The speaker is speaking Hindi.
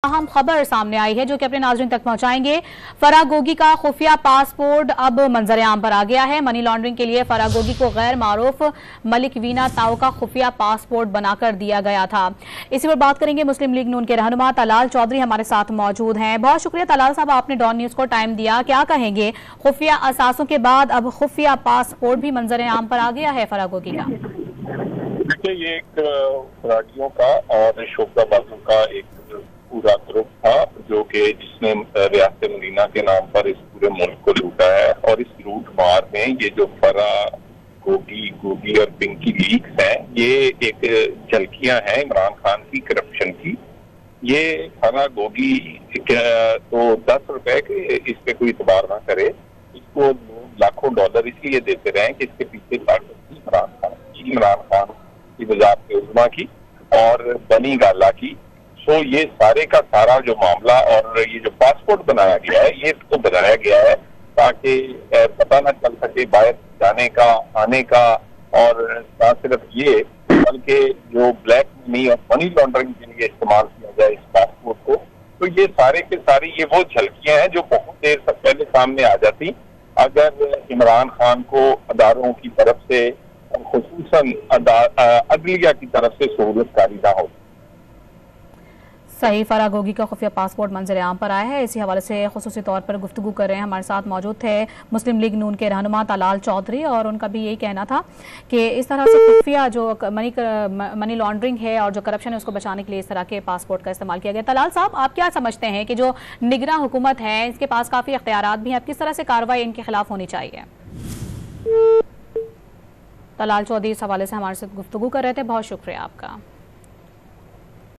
अहम खबर सामने आई है जो कि अपने नाज़रीन तक पहुंचाएंगे। फराह गोगी का खुफिया पासपोर्ट अब मंजर आम पर आ गया है। मनी लॉन्ड्रिंग के लिए फराह गोगी को गैर मारूफ मलिक वीना ताऊ का खुफिया पासपोर्ट बनाकर दिया गया था। इसी पर बात करेंगे। मुस्लिम लीग नून के रहनुमा तलाल चौधरी हमारे साथ मौजूद हैं। बहुत शुक्रिया तलाल साहब, आपने डॉन न्यूज को टाइम दिया। क्या कहेंगे, खुफिया असासों के बाद अब खुफिया पासपोर्ट भी मंजर आम पर आ गया है फराह गोगी का? देखिए, ये एक फरागियों का और शोकबाजों का एक पूरा ग्रुप था जो कि जिसने रियासत मदीना के नाम पर इस पूरे मुल्क को लूटा है। और इस लूट मार में ये जो फराह गोगी और पिंकी लीक्स हैं, ये एक झलकियां हैं इमरान खान की करप्शन की। ये फराह गोगी तो 10 रुपए के इस पे कोई इतबार ना करे, इसको लाखों डॉलर इसलिए देते रहे कि इसके पीछे ताकत इमरान खान की वजारत उज़्मा की और बनी गाला की। तो ये सारे का सारा जो मामला और ये जो पासपोर्ट बनाया गया है, ये तो बनाया गया है ताकि पता न चल सके बाहर जाने का, आने का। और ना सिर्फ ये बल्कि जो ब्लैक मनी और मनी लॉन्ड्रिंग के लिए इस्तेमाल किया जाए इस पासपोर्ट को, तो ये सारे के सारी ये वो झलकियां हैं जो बहुत देर से पहले सामने आ जाती अगर इमरान खान को अदारों की तरफ से, खुसूसन अदलिया की तरफ से सहूलतकारी ना हो। सही, फराह गोगी का खुफिया पासपोर्ट मंजर आम पर आया है। इसी हवाले से खुसूसी तौर पर गुफ्तगू कर रहे हैं। हमारे साथ मौजूद थे मुस्लिम लीग नून के रहनुमा तलाल चौधरी, और उनका भी यही कहना था कि इस तरह से खुफिया जो मनी लॉन्ड्रिंग है और जो करप्शन है उसको बचाने के लिए इस तरह के पासपोर्ट का इस्तेमाल किया गया। तलाल साहब, आप क्या समझते हैं कि जो निगरां हुकूमत है इसके पास काफ़ी इख्तियारात भी हैं, अब किस तरह से कार्रवाई इनके खिलाफ होनी चाहिए? तलाल चौधरी इस हवाले से हमारे साथ गुफ्तगू कर रहे थे। बहुत शुक्रिया आपका।